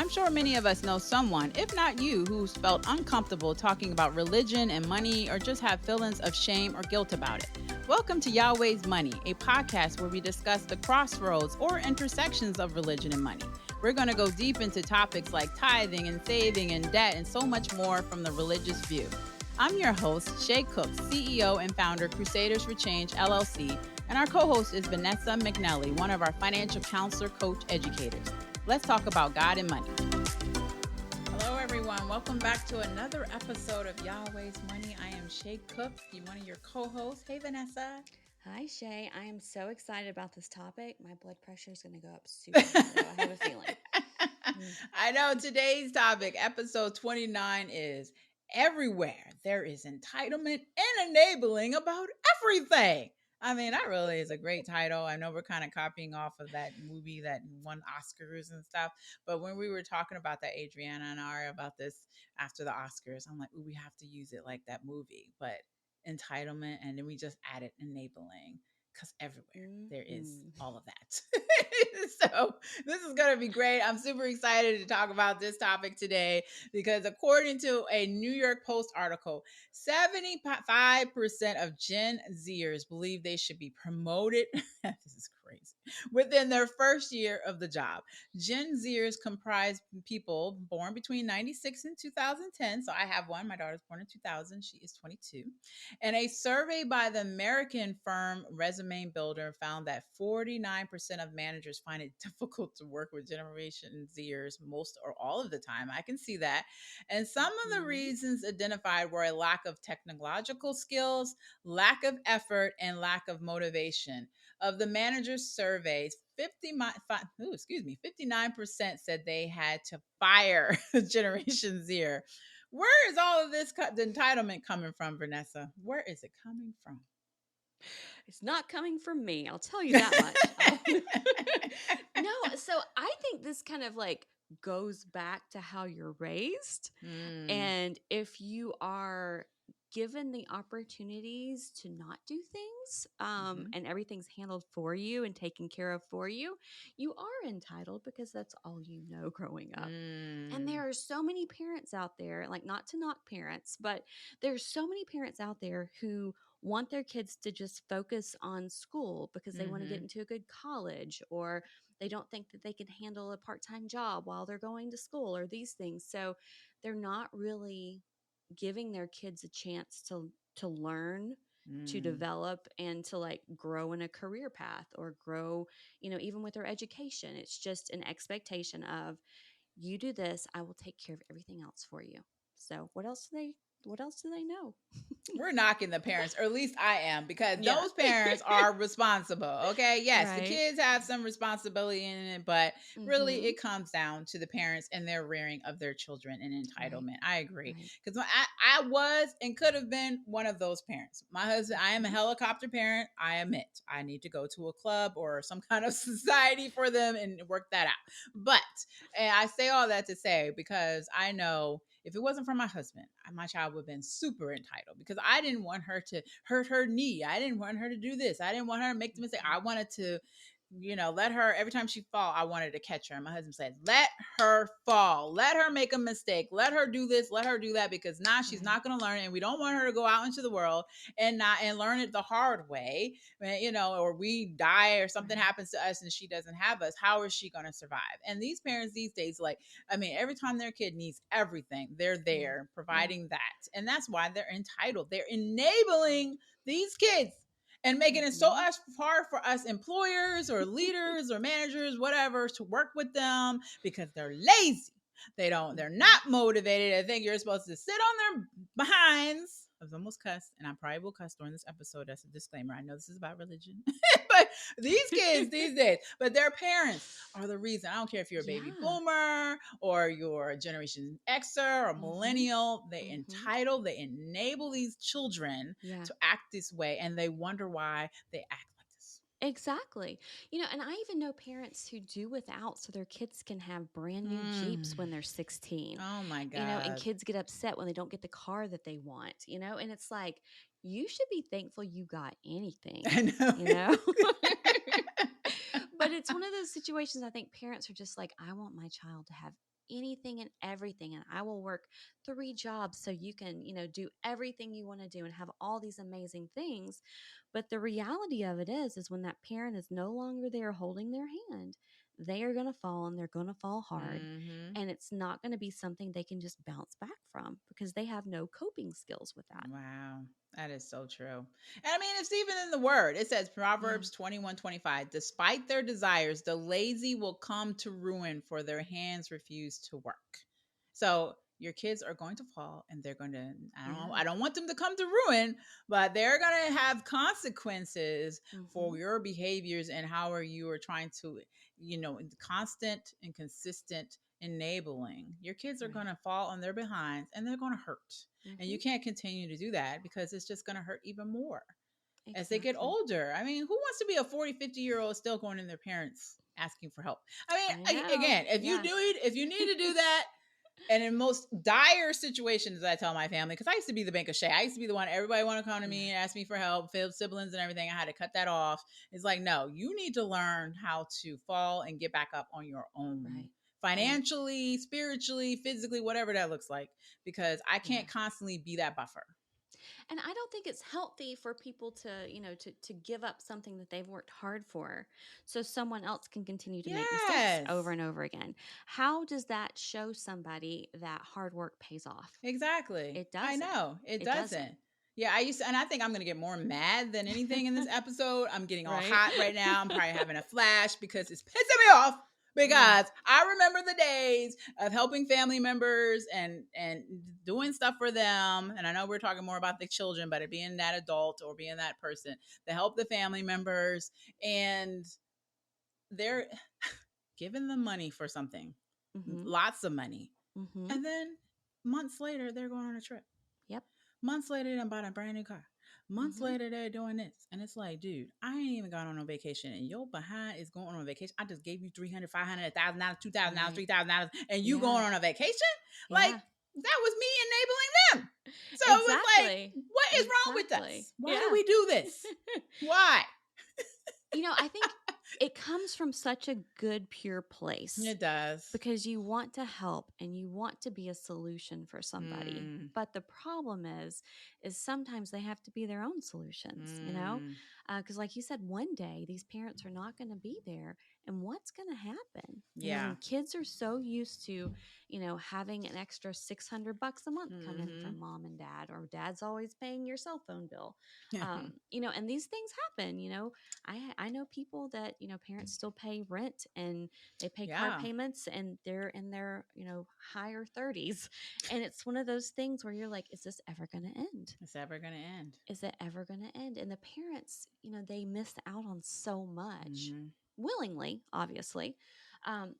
I'm sure many of us know someone, if not you, who's felt uncomfortable talking about religion and money or just have feelings of shame or guilt about it. Welcome to Yahweh's Money, a podcast where we discuss the crossroads or intersections of religion and money. We're going to go deep into topics like tithing and saving and debt and so much more from the religious view. I'm your host, Shay Cook, CEO and founder, Crusaders for Change, LLC, and our co-host is Vanessa McNelly, one of our financial counselor, coach, educators. Let's talk about God and money. Hello, everyone. Welcome back to another episode of Yahweh's Money. I am Shay Cook, one of your co-hosts. Hey, Vanessa. Hi, Shay. I am so excited about this topic. My blood pressure is going to go up super slow. I have a feeling. I know today's topic, episode 29, is everywhere there is entitlement and enabling about everything. I mean, that really is a great title. I know we're kind of copying off of that movie that won Oscars and stuff. But when we were talking about that, Adriana and I about this after the Oscars, I'm like, ooh, we have to use it like that movie. But entitlement, and then we just added enabling. Because everywhere there is all of that. So this is going to be great. I'm super excited to talk about this topic today because according to a New York Post article, 75% of Gen-Zers believe they should be promoted. This is crazy. Within their first year of the job. Gen-Zers comprise people born between 96 and 2010. So I have one. My daughter's born in 2000. She is 22. And a survey by the American firm Resume Builder found that 49% of managers find it difficult to work with Generation Zers most or all of the time. I can see that. And some of the reasons identified were a lack of technological skills, lack of effort, and lack of motivation. Of the managers surveys, 59% said they had to fire Generation Z. Where is all of this entitlement coming from, Vanessa? Where is it coming from? It's not coming from me. I'll tell you that much. No, so I think this kind of like goes back to how you're raised. And if you are given the opportunities to not do things and everything's handled for you and taken care of for you, you are entitled because that's all you know growing up. And there are so many parents out there, like not to knock parents, but there's so many parents out there who want their kids to just focus on school because they want to get into a good college, or they don't think that they can handle a part-time job while they're going to school, or these things. So they're not really giving their kids a chance to learn, to develop, and to like grow in a career path or grow, even with their education. It's just an expectation of, you do this, I will take care of everything else for you. So what else do they know? We're knocking the parents, or at least I am, because those parents are responsible. Okay. Yes, the Right. kids have some responsibility in it, but really it comes down to the parents and their rearing of their children and entitlement. I agree. Because I was and could have been one of those parents. My husband, I am a helicopter parent. I admit I need to go to a club or some kind of society for them and work that out. But and I say all that to say, because I know if it wasn't for my husband, my child would have been super entitled because I didn't want her to hurt her knee. I didn't want her to do this. I didn't want her to make the mistake. I wanted to, let her, every time she fall, I wanted to catch her. And my husband said, let her fall. Let her make a mistake. Let her do this. Let her do that, because now she's not going to learn. And we don't want her to go out into the world and learn it the hard way, or we die or something happens to us and she doesn't have us. How is she going to survive? And these parents these days, every time their kid needs everything, they're there providing that. And that's why they're entitled. They're enabling these kids and making it so hard for us employers or leaders or managers, whatever, to work with them because they're lazy. They're not motivated. I think you're supposed to sit on their behinds. I was almost cussed, and I probably will cuss during this episode. That's a disclaimer. I know this is about religion. But these kids these days, but their parents are the reason. I don't care if you're a baby boomer or you're a Generation Xer or millennial. They entitle, they enable these children to act this way, and they wonder why they act like this. Exactly. And I even know parents who do without so their kids can have brand new Jeeps when they're 16. Oh my God. And kids get upset when they don't get the car that they want, and it's like, you should be thankful you got anything. I know. But it's one of those situations, I think parents are just like, I want my child to have anything and everything, and I will work 3 jobs so you can, do everything you want to do and have all these amazing things. But the reality of it is when that parent is no longer there holding their hand, they are going to fall, and they're going to fall hard. Mm-hmm. And it's not going to be something they can just bounce back from because they have no coping skills with that. Wow. That is so true. And I mean, it's even in the word. It says Yeah. Proverbs 21:25. Despite their desires, the lazy will come to ruin, for their hands refuse to work. So your kids are going to fall, and they're going to, I Yeah. don't want them to come to ruin, but they're going to have consequences for Mm-hmm. your behaviors and how are you are trying to, constant and consistent enabling. Your kids are going Right. to fall on their behinds, and they're going to hurt. And Mm-hmm. you can't continue to do that because it's just going to hurt even more as they get Exactly. older. I mean, who wants to be a 40, 50-year-old still going to their parents asking for help? I I mean, know. again, if Yeah. you need to do that, and in most dire situations, I tell my family, because I used to be the bank of Shay. I used to be the one everybody want to come to Yeah. me and ask me for help, siblings and everything. I had to cut that off. It's like, no, you need to learn how to fall and get back up on your own, Right. Right. financially, spiritually, physically, whatever that looks like, because I Yeah. can't constantly be that buffer. And I don't think it's healthy for people to, to give up something that they've worked hard for so someone else can continue to make mistakes over Yes, and over again. How does that show somebody that hard work pays off? exactly. It I doesn't. know it It doesn't. doesn't. Yeah, I used to, and I think I'm going to get more mad than anything in this episode. I'm getting all Right? hot right now. I'm probably having a flash because it's pissing me off. Yeah. Because I remember the days of helping family members and doing stuff for them. And I know we're talking more about the children, but it being that adult or being that person to help the family members, and they're giving them money for something, Mm-hmm. lots of money, Mm-hmm. and then months later they're going on a trip. Yep. Months later, they bought a brand new car. Months Mm-hmm. later, they're doing this. And it's like, dude, I ain't even gone on no vacation. And your behind is going on a vacation. I just gave you $300, $500, $1,000, $2,000, Right. $3,000, and you Yeah. going on a vacation? Like, Yeah. that was me enabling them. So it was like, Exactly. what is wrong with Exactly. us? Why do Yeah. we do this? Why? I think it comes from such a good, pure place It does. because you want to help and you want to be a solution for somebody. Mm, But the problem is sometimes they have to be their own solutions, mm, because like you said, one day these parents are not going to be there. And what's going to happen? yeah. When kids are so used to, having an extra $600 a month come in Mm-hmm. from mom and dad, or dad's always paying your cell phone bill, and these things happen. I know people that, parents still pay rent and they pay car Yeah. payments and they're in their, higher 30s. And it's one of those things where you're like, is this ever going to end? It's ever going to end. Is it ever going to end? And the parents, they miss out on so much Mm-hmm. willingly, obviously,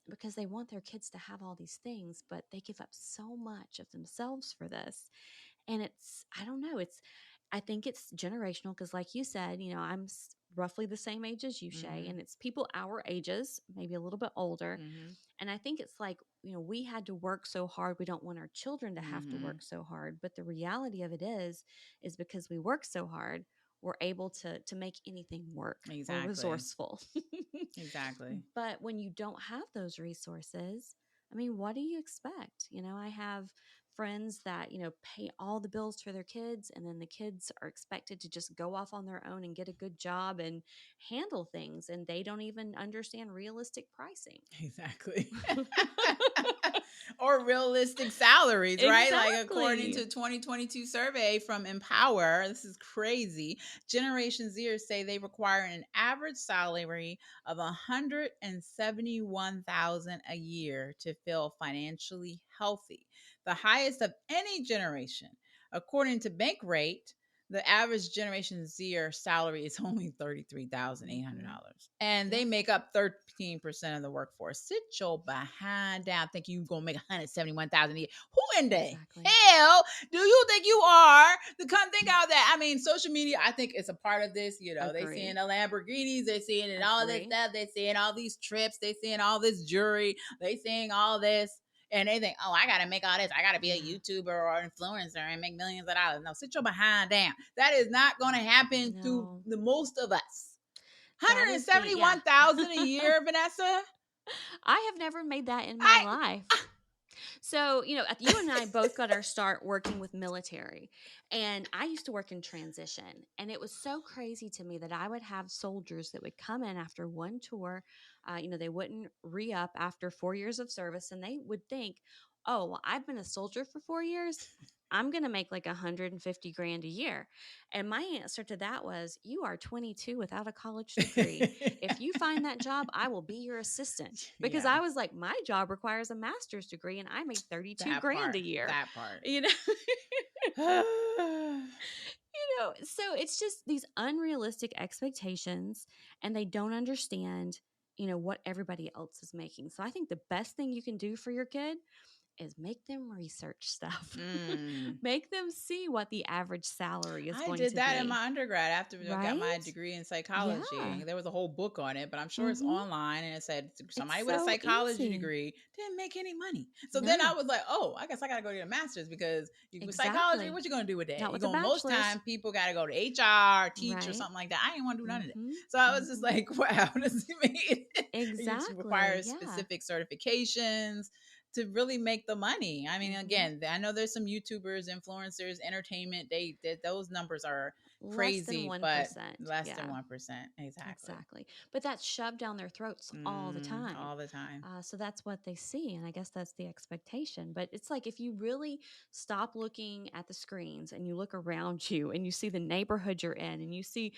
because they want their kids to have all these things, but they give up so much of themselves for this. And I don't know, I think it's generational because, like you said, I'm roughly the same age as you, Shay, Mm-hmm. and it's people our ages, maybe a little bit older. Mm-hmm. And I think it's like, we had to work so hard. We don't want our children to have to Mm-hmm. work so hard. But the reality of it is because we work so hard, we're able to make anything work. We're Exactly. resourceful. Exactly. But when you don't have those resources, I mean, what do you expect? I have friends that, pay all the bills for their kids, and then the kids are expected to just go off on their own and get a good job and handle things, and they don't even understand realistic pricing. Exactly. Or realistic salaries, right? Like according Exactly. to 2022 survey from Empower, this is crazy. Generation Zers say they require an average salary of 171,000 a year to feel financially healthy, the highest of any generation. According to Bankrate, the average Generation Zer salary is only Hmm. $33,800. And they Yep. make up 13% of the workforce. Sit your behind down. Think you're going to make 171,000 a year. Who in the Exactly. hell do you think you are to come think out that? I mean, social media, I think it's a part of this. They seeing Agree. the Lamborghinis, they seeing it, all this Agree. stuff, they seeing all these trips, they seeing all this jewelry, they seeing all this. And they think, oh, I got to make all this. I got to be a Yeah. YouTuber or influencer and make millions of dollars. No, sit your behind down. That is not going to happen to No. the most of us. That is yeah. 171,000 a year, Vanessa. I have never made that in my I life. So, you and I both got our start working with military. And I used to work in transition. And it was so crazy to me that I would have soldiers that would come in after one tour. They wouldn't re up after 4 years of service. And they would think, oh, well, I've been a soldier for 4 years. I'm going to make like 150 grand a year. And my answer to that was, you are 22 without a college degree. If you find that job, I will be your assistant. Because Yeah, I was like, my job requires a master's degree and I make 32 that grand part. a year. That part. You know, so it's just these unrealistic expectations and they don't understand, what everybody else is making. So I think the best thing you can do for your kid is make them research stuff. Mm. Make them see what the average salary is I going did to that in be. my undergrad after I got my Right? degree in Yeah. psychology. And there was a whole book on it, but I'm sure it's Mhm. online. And it said It's somebody with a so psychology easy. degree didn't make any money. So then I No. was like, oh, I guess I got to go get a master's because with psychology, Exactly. what you going to do with that? Not You with a going most bachelor's. time people got to go to HR, teach or Right? something like that. I didn't want to do none of that. Mhm. So I was just Mhm. like, wow, does it mean it Exactly. requires Yeah. specific certifications to really make the money? I mean, Mhm. again, I know there's some YouTubers, influencers, entertainment. Those numbers are Less than crazy, but 1%. less than Yeah. 1%. Exactly. Exactly. But that's shoved down their throats all the time. All the time. So that's what they see. And I guess that's the expectation. But it's like if you really stop looking at the screens and you look around you and you see the neighborhood you're in and you see,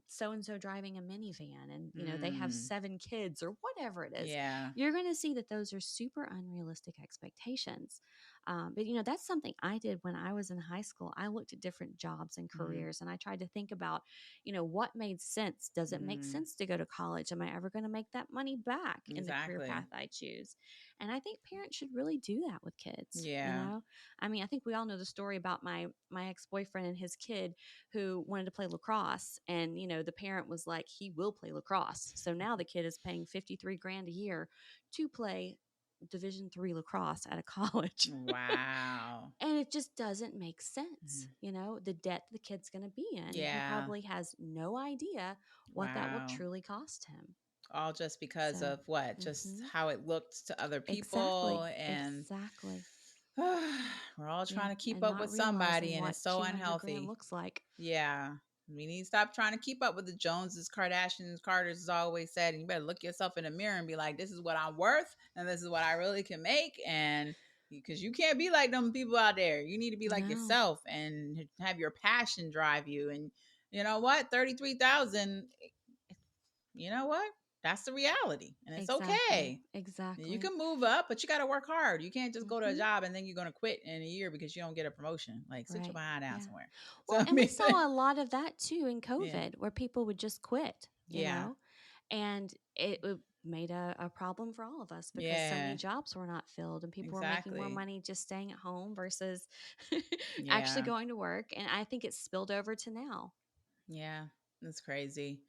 so and so driving a minivan and, they have Mm, 7 kids or whatever it is, yeah. you're going to see that those are super unrealistic expectations. But, that's something I did when I was in high school. I looked at different jobs and Mm, careers and I tried to think about, what made sense? Does it make mm, sense to go to college? Am I ever going to make that money back in the career path exactly. I choose? And I think parents should really do that with kids. Yeah. I mean, I think we all know the story about my ex-boyfriend and his kid who wanted to play lacrosse and, the parent was like, he will play lacrosse. So now the kid is paying 53 grand a year to play Division 3 lacrosse at a college. Wow. And it just doesn't make sense, Mm, the debt the kid's going to be in. And he yeah. probably has no idea what that will Wow. truly cost him. All just because So, of what? Just hmm how it looked to other people. exactly. And Exactly. we're all Yeah. trying to keep And up with not realizing somebody, and what it's so 200 grand unhealthy. looks like. Yeah. We need to stop trying to keep up with the Joneses, Kardashians, Carters has always said. And you better look yourself in the mirror and be like, this is what I'm worth, and this is what I really can make. And because you can't be like them people out there. You need to be like No, yourself and have your passion drive you. And you know what? 33,000, you know what? That's the reality. And it's exactly. okay. You Exactly. can move up, but you got to work hard. You can't just go to a Hmm. job and then you're going to quit in a year because you don't get a promotion. Like, sit your Right. behind down Yeah. somewhere. So, Well, I and we mean, saw a lot of that too in yeah. COVID where people would just quit, Yeah. and it made a problem for all of us because so many Yeah. jobs were not filled and people were making more Exactly. money just staying at home versus actually Yeah. going to work. And I think it's spilled over to now. Yeah. That's crazy.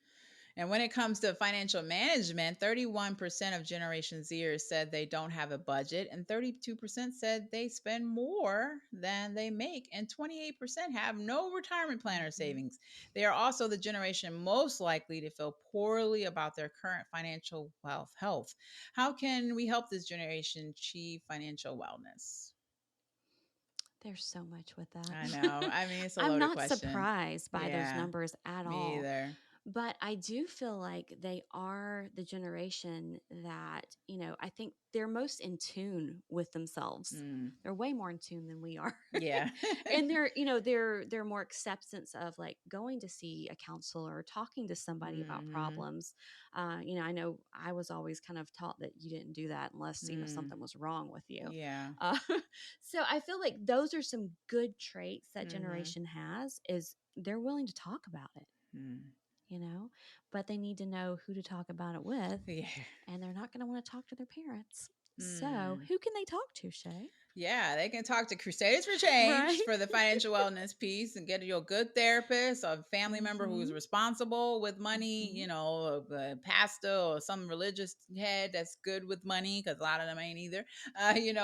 And when it comes to financial management, 31% of Generation Zers said they don't have a budget, and 32% said they spend more than they make, and 28% have no retirement plan or Hmm. savings. They are also the generation most likely to feel poorly about their current financial health. How can we help this generation achieve financial wellness? There's so much with that. I know. I mean, it's a I'm loaded not question. surprised by those Yeah, numbers at me all. either. But I do feel like they are the generation that, I think they're most in tune with themselves. Mm, They're way more in tune than we are. yeah. And they're more acceptance of like going to see a counselor or talking to somebody about Hmm. problems. I know I was always kind of taught that you didn't do that unless, Mm, something was wrong with you. yeah. Uh, so I feel like those are some good traits that Mhm. generation has is they're willing to talk about it, Mm. you know, but they need to know who to talk about it with, Yeah. and they're not going to want to talk to their parents. So, Mm. who can they talk to, Shay? Yeah, they can talk to Crusaders for Change Right? for the financial wellness piece and get you a good therapist, a family member who's Mhm. responsible with money, Mhm. a pastor or some religious head that's good with money, because a lot of them ain't either,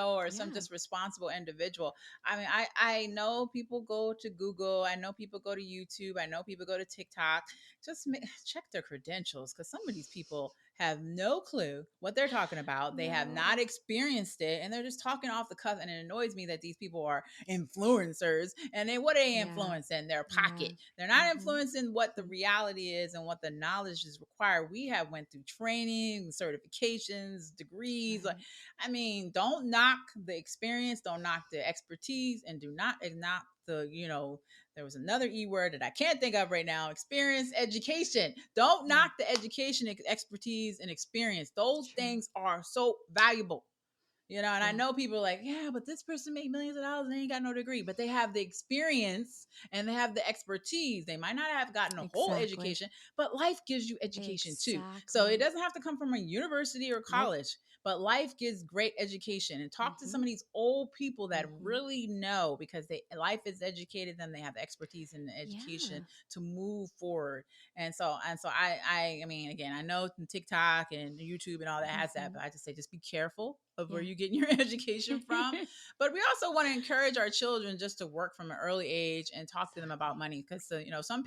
or some Yeah. just responsible individual. I mean, I know people go to Google, I know people go to YouTube, I know people go to TikTok. Just check their credentials, because some of these people have no clue what they're talking about. They have not No. experienced it, and they're just talking off the cuff. And it annoys me that these people are influencers. And then what are they Yeah. influencing? Their Yeah. pocket. They're not Mhm. influencing what the Mhm. reality is and what the knowledge is required. We have went through training, certifications, degrees. Like, Right. I mean, don't knock the experience, don't knock the expertise, and do not knock there was another E word that I can't think of right now. Experience, education. Don't Yeah. knock the education, expertise, and experience. Those True. things are so valuable. And I Yeah. know people are like, yeah, but this person made millions of dollars and they ain't got no degree, but they have the experience and they have the expertise. They might not have gotten a whole Exactly. education, but life gives you education too. So it Exactly. doesn't have to come from a university or Nope. college, but life gives great education. And talk to some Mhm. of these old people that Mhm. really know, because life has educated them. They have the expertise and the education Yeah. to move forward. And so I mean, again, I know TikTok and YouTube and all that has that, Mhm. but I just say just be careful of where Yeah. you're getting your education from. But we also want to encourage our children just to work from an early age and talk to them about Exactly. money, because some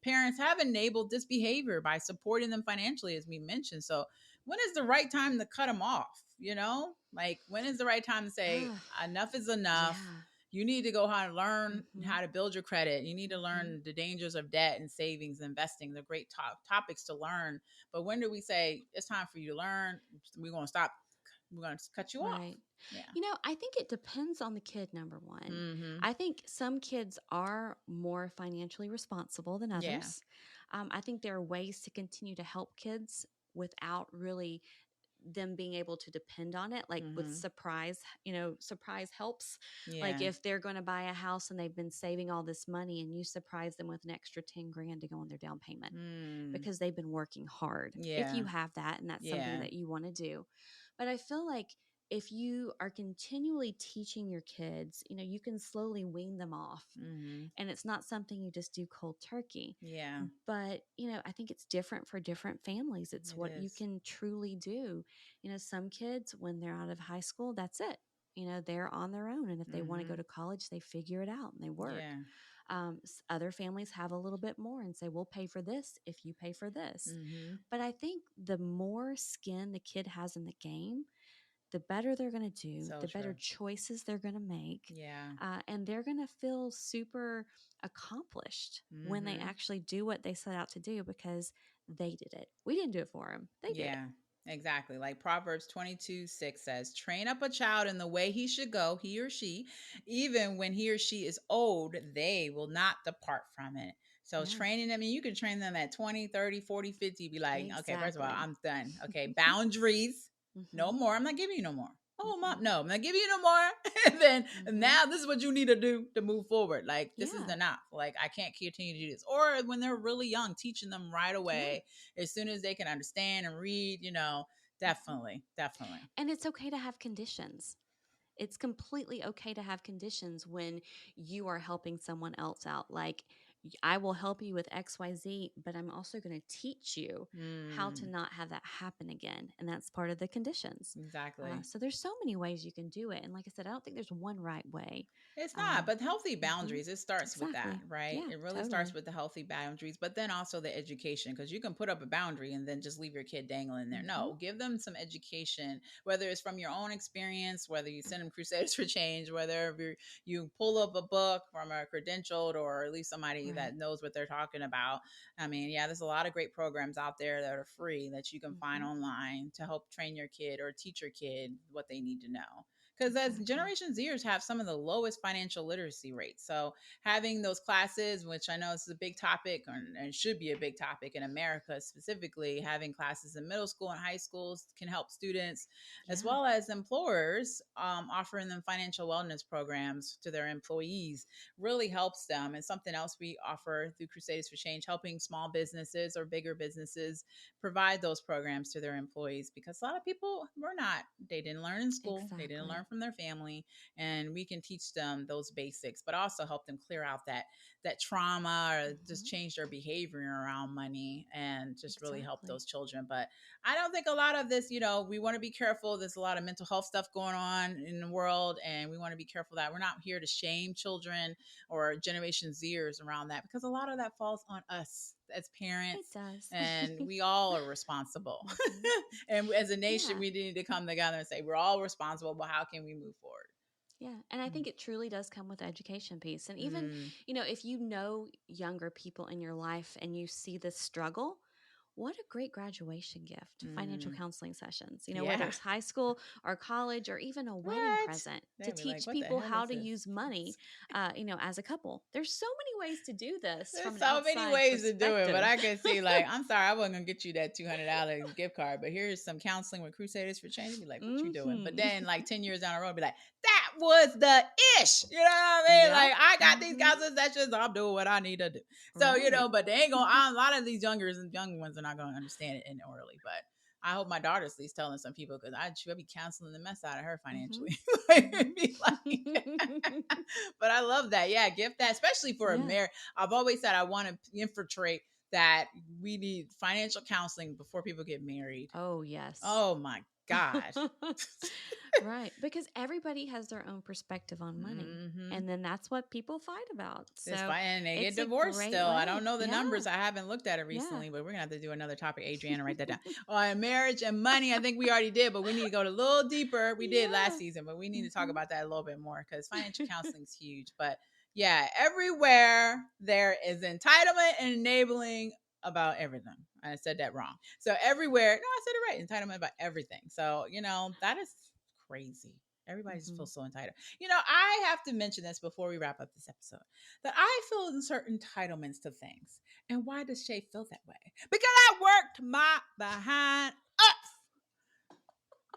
parents have enabled this behavior by supporting them financially, as we mentioned. So when is the right time to cut them off? Like, when is the right time to say enough is enough? Yeah. You need to go how to learn Mhm. how to build your credit. You need to Mhm. learn the dangers of debt and savings, investing. They're great topics to learn. But when do we say it's time for you to learn? We're going to stop. We're going to cut you off. Right. Yeah. I think it depends on the kid, number one. Mm-hmm. I think some kids are more financially responsible than Yeah. others. I think there are ways to continue to help kids without really them being able to depend on it, like with Mm-hmm. surprise helps. Like Yeah. if they're going to buy a house and they've been saving all this money and you surprise them with an extra 10 grand to go on their down payment Mm. because they've been working hard, if Yeah. you have that and that's something Yeah. that you want to do. But I feel like if you are continually teaching your kids, you can slowly wean them off, Mm-hmm. and it's not something you just do cold turkey. Yeah. But I think it's different for different families. It's It what you is. can truly do. Some kids, when they're out of high school, that's it. They're on their own, and if they want to go Mm-hmm. to college, they figure it out and they work. Yeah. Other families have a little bit more and say, we'll pay for this if you pay for this. Mm-hmm. But I think the more skin the kid has in the game, the better they're going to do, So the better true. choices they're going to make. Yeah. And they're going to feel super accomplished when they Mm-hmm. actually do what they set out to do because they did it. We didn't do it for them, they did it. Yeah, exactly. Like Proverbs 22:6 says, train up a child in the way he should go, he or she, even when he or she is old, they will not depart from it. So Yeah, training them, and you can train them at 20, 30, 40, 50. Be like, okay, first of all, exactly. I'm done. Okay, boundaries. No Hmm. more. I'm not giving you no more. Oh, Hmm. mom, no, I'm not giving you no more. And then Hmm. now this is what you need to do to move forward. Like, this is Yeah, enough. Like, I can't continue to do this. Or when they're really young, teaching them right yeah. away as soon as they can understand and read, Hmm. definitely, definitely. And it's okay to have conditions. It's completely okay to have conditions when you are helping someone else out. Like, I will help you with XYZ, but I'm also going to teach you how to Mm, not have that happen again. And that's part of the conditions. exactly. So there's so many ways you can do it. And like I said, I don't think there's one right way. It's not, Um, but healthy mhm. boundaries, it starts with that, Exactly. right? Yeah, It really starts totally. with the healthy boundaries, but then also the education, because you can put up a boundary and then just leave your kid dangling there. Hmm. No, give them some education, whether it's from your own experience, whether you send them Crusaders for Change, whether you pull up a book from a credentialed or at least somebody Right. that knows what they're talking about. I mean, yeah, there's a lot of great programs out there that are free that you can find Hmm. online to help train your kid or teach your kid what they need to know, because as Exactly. Generation Zers have some of the lowest financial literacy rates. So having those classes, which I know is a big topic and should be a big topic in America specifically, having classes in middle school and high schools can help students as Yeah, well as employers, offering them financial wellness programs to their employees really helps them. And something else we offer through Crusaders for Change, helping small businesses or bigger businesses provide those programs to their employees, because a lot of people they didn't learn in school, they didn't learn exactly. from their family, and we can teach them those basics, but also help them clear out that trauma, or just change their behavior around money, and just really help those children. But I don't think a lot of this, we want to be careful. There's a lot of mental health stuff going on in the world, and we want to be careful that we're not here to shame children or Generation Zers around that, because a lot of that falls on us as parents. It does. And we all are responsible. And as a nation, we need to come together and say, we're all responsible, but how can we move forward? Yeah. And I think it truly does come with the education piece. And even, if you know younger people in your life and you see this struggle, what a great graduation gift, financial counseling sessions, whether it's high school or college or even a wedding present, to teach people how to use money, as a couple. There's so many ways to do this. There's so many ways to do it, but I can see, like, I'm sorry, I wasn't going to get you that $200 gift card, but here's some counseling with Crusaders for Change. Be like, what you doing? But then, like, 10 years down the road, be like, that was the ish. You know what I mean? Yep. Like, I got these counseling sessions. I'm doing what I need to do. So, but they ain't going to, a lot of these young ones are not going to understand it in early. But I hope my daughter's at least telling some people, because I'd be counseling the mess out of her financially. But I love that. Yeah, gift that, especially for a marriage. I've always said I want to infiltrate that we need financial counseling before people get married. Oh, yes. Oh, my God. Right. Because everybody has their own perspective on money. And then that's what people fight about. So and they get divorced still. I don't know the numbers. I haven't looked at it recently, but we're going to have to do another topic. Adriana, write that down. On marriage and money, I think we already did, but we need to go a little deeper. We did last season, but we need to talk about that a little bit more, because financial counseling is huge. But yeah, everywhere there is entitlement and enabling about everything. I said that wrong. So everywhere, no, I said it right. Entitlement about everything. So, that is crazy. Everybody just feels so entitled. I have to mention this before we wrap up this episode, that I feel certain entitlements to things. And why does Shay feel that way? Because I worked my behind up.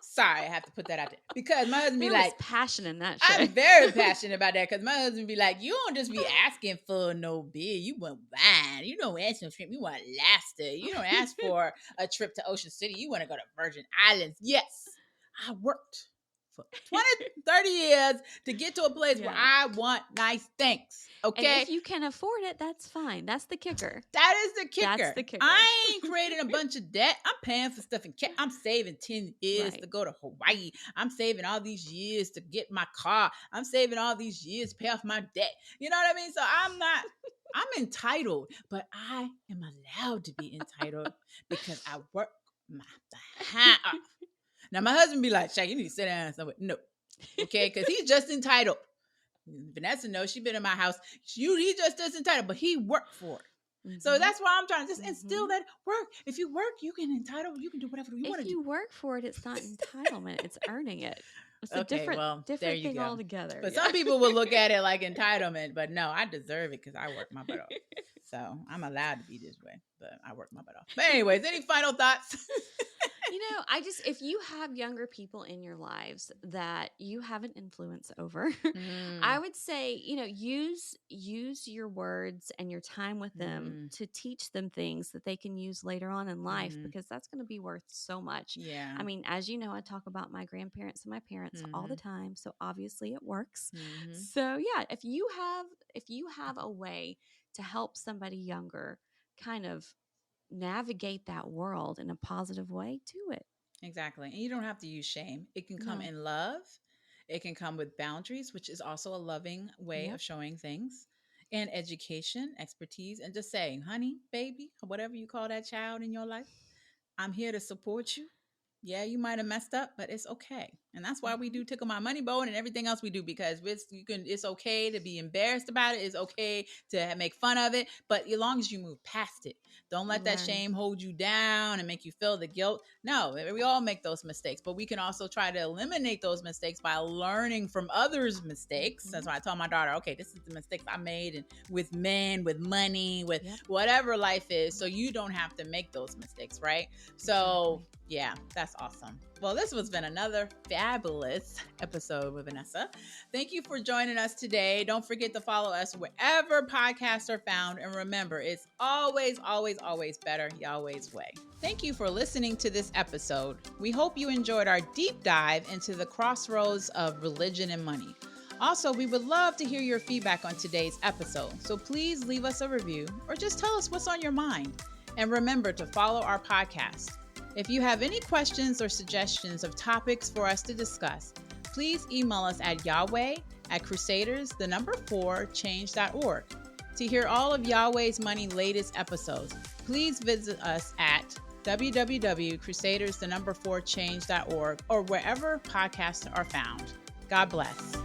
Sorry, I have to put that out there, because my husband be like, passionate in that shit. I'm very passionate about that, because my husband be like, you don't just be asking for no beer. You want wine. You don't ask for shrimp. You want lobster. You don't ask for a trip to Ocean City. You want to go to Virgin Islands. Yes, I worked for 20, 30 years to get to a place where I want nice things. Okay. And if you can afford it, that's fine. That's the kicker. That is the kicker. That's the kicker. I ain't creating a bunch of debt. I'm paying for stuff in cash. I'm saving 10 years to go to Hawaii. I'm saving all these years to get my car. I'm saving all these years to pay off my debt. You know what I mean? So I'm entitled, but I am allowed to be entitled because I work my behind off. Now, my husband be like, Shay, you need to sit down somewhere. No. Okay? Because he's just entitled. Vanessa knows, she's been in my house. He just is entitled, but he worked for it. So that's why I'm trying to just instill that work. If you work, you can entitle. You can do whatever you want to do. If you work for it, it's not entitlement. It's earning it. It's a different thing altogether. But some people will look at it like entitlement, but no, I deserve it because I work my butt off. So I'm allowed to be this way, but I work my butt off. But anyways, any final thoughts? If you have younger people in your lives that you have an influence over, I would say, use your words and your time with them to teach them things that they can use later on in life, because that's going to be worth so much. Yeah. I mean, as you know, I talk about my grandparents and my parents all the time, so obviously it works. So yeah, if you have a way to help somebody younger kind of navigate that world in a positive way, do it. Exactly. And you don't have to use shame. It can come in love. It can come with boundaries, which is also a loving way of showing things, and education, expertise, and just saying, honey, baby, whatever you call that child in your life, I'm here to support you. Yeah, you might have messed up, but it's okay. And that's why we do Tickle My Money Bone and everything else we do, because it's okay to be embarrassed about it. It's okay to make fun of it. But as long as you move past it, don't let that shame hold you down and make you feel the guilt. No, we all make those mistakes, but we can also try to eliminate those mistakes by learning from others' mistakes. That's why I tell my daughter, okay, this is the mistakes I made, and with men, with money, with whatever life is, so you don't have to make those mistakes, right? So yeah, that's That's awesome. Well, this has been another fabulous episode with Vanessa. Thank you for joining us today. Don't forget to follow us wherever podcasts are found. And remember, it's always, always, always better Yahweh's way. Thank you for listening to this episode. We hope you enjoyed our deep dive into the crossroads of religion and money. Also, we would love to hear your feedback on today's episode. So please leave us a review or just tell us what's on your mind. And remember to follow our podcast. If you have any questions or suggestions of topics for us to discuss, please email us at yahweh@crusaders4change.org. To hear all of Yahweh's Money latest episodes, please visit us at www.crusaders4change.org or wherever podcasts are found. God bless.